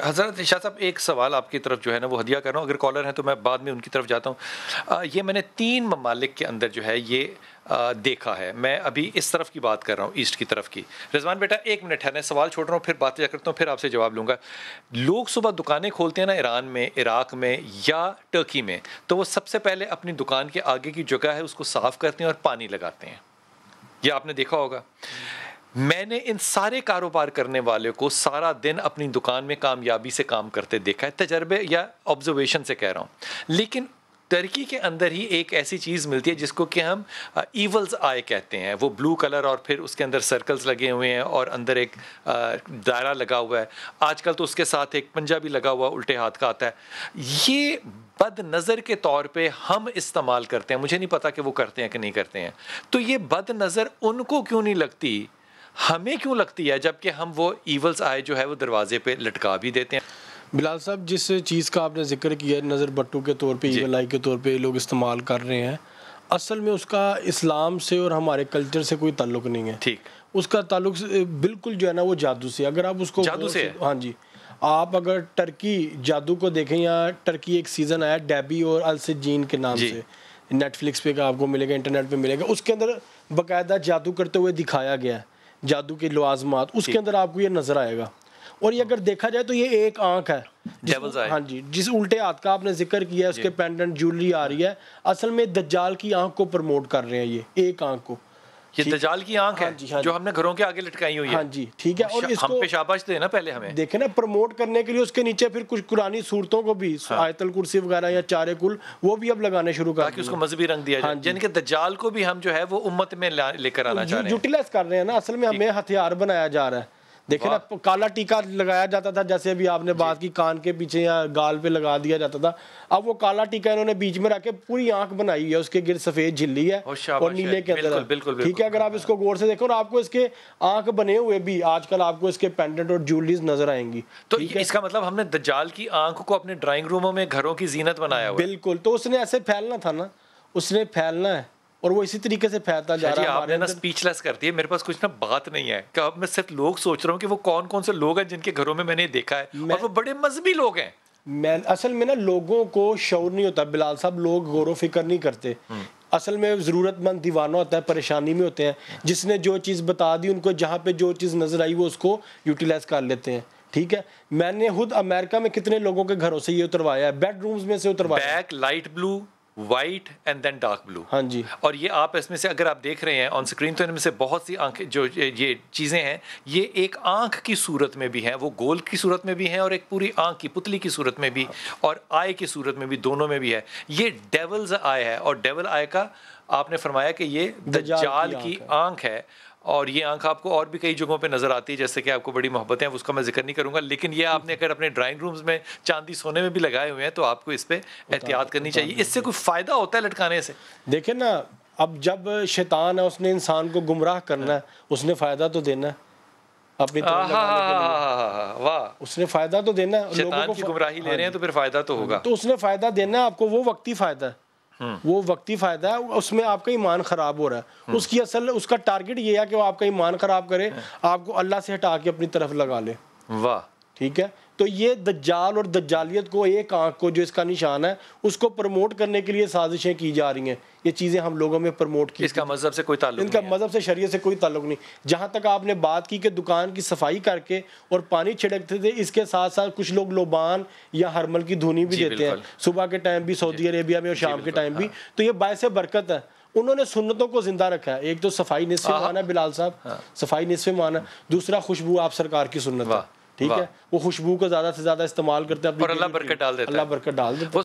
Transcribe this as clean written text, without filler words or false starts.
حضرت شاہ صاحب ایک سوال آپ کی طرف جو ہے نا وہ ہدیہ کر رہا ہوں، اگر کالر ہیں تو میں بعد میں ان کی طرف جاتا ہوں. یہ میں نے 3 ممالک کے اندر جو ہے یہ دیکھا ہے. میں ابھی اس طرف کی بات کر رہا ہوں، ایسٹ کی طرف کی. رضوان بیٹا 1 منٹ ہے، میں سوال چھوڑ رہا ہوں، پھر بات کرتا ہوں، پھر آپ سے جواب لوں گا. لوگ صبح دکانیں کھولتے ہیں نا ایران میں، عراق میں یا ٹرکی میں، تو وہ سب سے پہلے اپنی دکان کے آگے کی جگہ ہے اس کو صاف کرتے ہیں اور پانی لگاتے ہیں. یہ آپ نے دیکھا ہوگا. میں نے ان سارے کاروبار کرنے والے کو سارا دن اپنی دکان میں کامیابی سے کام کرتے دیکھا ہے، تجربے یا آبزرویشن سے کہہ رہا ہوں. لیکن ترکی کے اندر ہی ایک ایسی چیز ملتی ہے جس کو کہ ہم ایولز آئے کہتے ہیں. وہ بلو کلر اور پھر اس کے اندر سرکلز لگے ہوئے ہیں اور اندر ایک دائرہ لگا ہوا ہے. آج کل تو اس کے ساتھ ایک پنجہ بھی لگا ہوا الٹے ہاتھ کا آتا ہے. یہ بد نظر کے طور پہ ہم استعمال کرتے ہیں، مجھے نہیں پتا کہ وہ کرتے ہیں کہ نہیں کرتے ہیں. تو یہ بد نظر ان کو کیوں نہیں لگتی، ہمیں کیوں لگتی ہے، جبکہ ہم وہ ایولز آئے جو ہے وہ دروازے پہ لٹکا بھی دیتے ہیں. بلال صاحب جس چیز کا آپ نے ذکر کیا ہے نظر بٹو کے طور پہ، ایول آئی کے طور پہ لوگ استعمال کر رہے ہیں، اصل میں اس کا اسلام سے اور ہمارے کلچر سے کوئی تعلق نہیں ہے. ٹھیک، اس کا تعلق بالکل جو ہے نا وہ جادو سے. اگر آپ اس کو جادو سے، ہاں جی، آپ اگر ٹرکی جادو کو دیکھیں، یا ٹرکی ایک سیزن آیا ڈیبی اور السجین کے نام سے، نیٹ فلکس پہ آپ کو ملے گا، انٹرنیٹ پہ ملے گا. اس کے اندر باقاعدہ جادو کرتے ہوئے دکھایا گیا ہے، جادو کے لوازمات اس کے اندر آپ کو یہ نظر آئے گا. اور یہ اگر دیکھا جائے تو یہ ایک آنکھ ہے، ہاں جی، جس الٹے ہاتھ کا آپ نے ذکر کیا ہے، اس کے پینڈنٹ جویلری آ رہی ہے، اصل میں دجال کی آنکھ کو پروموٹ کر رہے ہیں. یہ ایک آنکھ کو، یہ دجال کی آنکھ ہے جو ہم نے گھروں کے آگے لٹکائی ہوئی ہے. ہاں جی ٹھیک ہے. اور اس کو ہم پہ شاباش دے نا پہلے ہمیں دیکھیں نا پروموٹ کرنے کے لیے اس کے نیچے پھر کچھ قرآنی صورتوں کو بھی، آیت الکرسی وغیرہ یا چارے کل، وہ بھی اب لگانے شروع کر تاکہ اس کو مذہبی رنگ دیا جائے. یعنی کہ دجال کو بھی ہم جو ہے وہ امت میں لے کر آنا چاہ رہے ہیں، یوٹیلائز کر رہے ہیں نا. اصل میں ہمیں ہتھیار بنایا جا رہا ہے. دیکھیں نا کالا ٹیکا لگایا جاتا تھا، جیسے ابھی آپ نے بات کی، کان کے پیچھے یا گال پہ لگا دیا جاتا تھا. اب وہ کالا ٹیکا انہوں نے بیچ میں رکھ کے پوری آنکھ بنائی ہے، اس کے گرد سفید جھلی ہے اور نیلے کے اندر. ٹھیک ہے، اگر آپ اس کو غور سے دیکھو، اور آپ کو اس کے آنکھ بنے ہوئے بھی آج کل آپ کو اس کے پینڈنٹ اور جویلریز نظر آئیں گی. تو اس کا مطلب ہم نے دجال کی آنکھ کو اپنے ڈرائنگ روموں میں گھروں کی زینت بنایا ہوا ہے. بالکل. تو اس نے ایسے پھیلنا تھا نا، اس نے پھیلنا ہے اور وہ اسی طریقے سے پھیلتا جا رہا ہے. آپ نے نا اسپیچ لیس کر دیا، میرے پاس کچھ نا بات نہیں ہے کہ اب میں صرف لوگ سوچ رہا ہوں کہ وہ کون کون سے لوگ ہیں جن کے گھروں میں میں نے دیکھا ہے اور وہ بڑے مذہبی لوگ ہیں. اصل میں نا لوگوں کو شعور نہیں ہوتا بلال صاحب، لوگ غور و فکر نہیں کرتے. اصل میں ضرورت مند دیوانہ ہوتا ہے، پریشانی میں ہوتے ہیں، جس نے جو چیز بتا دی ان کو، جہاں پہ جو چیز نظر آئی وہ اس کو یوٹیلائز کر لیتے ہیں. ٹھیک ہے، میں نے خود امریکہ میں کتنے لوگوں کے گھروں سے یہ اتروایا ہے، بیڈ رومز میں سے اتروایا. Back light blue, white and then dark blue. ہاں جی. اور یہ آپ اس میں سے اگر آپ دیکھ رہے ہیں آن سکرین تو ان میں سے بہت سی آنکھیں جو یہ چیزیں ہیں، یہ ایک آنکھ کی صورت میں بھی ہیں، وہ گول کی صورت میں بھی ہیں، اور ایک پوری آنکھ کی پتلی کی صورت میں بھی، اور آئے کی صورت میں بھی، دونوں میں بھی ہے. یہ ڈیولز آئے ہے، اور ڈیول آئے کا آپ نے فرمایا کہ یہ دجال کی آنکھ ہے. اور یہ آنکھ آپ کو اور بھی کئی جگہوں پہ نظر آتی ہے، جیسے کہ آپ کو بڑی محبت ہے، اس کا میں ذکر نہیں کروں گا. لیکن یہ آپ نے اگر اپنے ڈرائنگ رومز میں چاندی سونے میں بھی لگائے ہوئے ہیں تو آپ کو اس پہ احتیاط کرنی چاہیے. اس سے کوئی فائدہ ہوتا ہے لٹکانے سے؟ دیکھیں نا، اب جب شیطان ہے اس نے انسان کو گمراہ کرنا ہے، اس نے فائدہ تو دینا ہے اپنی طرف لگانے کے لیے. واہ، اس نے فائدہ تو دینا ہے. شیطان کی گمراہی لے رہے ہیں تو پھر فائدہ تو ہوگا. تو اس نے فائدہ دینا ہے آپ کو، وہ وقتی فائدہ ہے، وہ وقتی فائدہ ہے. اس میں آپ کا ایمان خراب ہو رہا ہے. اس کی اصل اس کا ٹارگٹ یہ ہے کہ وہ آپ کا ایمان خراب کرے، آپ کو اللہ سے ہٹا کے اپنی طرف لگا لے. واہ. ٹھیک ہے. تو یہ دجال اور دجالیت کو، ایک آنکھ کو جو اس کا نشان ہے، اس کو پروموٹ کرنے کے لیے سازشیں کی جا رہی ہیں. یہ چیزیں ہم لوگوں میں پروموٹ کی. اس کا مذہب سے کوئی تعلق نہیں، ان کا مذہب سے، شریعت سے کوئی تعلق نہیں. جہاں تک آپ نے بات کی کہ دکان کی صفائی کر کے اور پانی چھڑکتے تھے، اس کے ساتھ ساتھ کچھ لوگ لوبان یا ہرمل کی دھونی بھی دیتے ہیں صبح کے ٹائم بھی، سعودی عربیہ میں، اور شام کے ٹائم بھی. تو یہ باعث برکت ہے. انہوں نے سنتوں کو زندہ رکھا ہے. ایک تو صفائی نصف ایمان ہے بلال صاحب، صفائی نصف ایمان ہے. دوسرا خوشبو آپ سرکار کی سنت ہے. ٹھیک ہے، وہ خوشبو کو زیادہ سے زیادہ استعمال کرتے ہیں، اور اللہ برکت ڈال دیتا ہے. اللہ برکت ڈال دیتا ہے.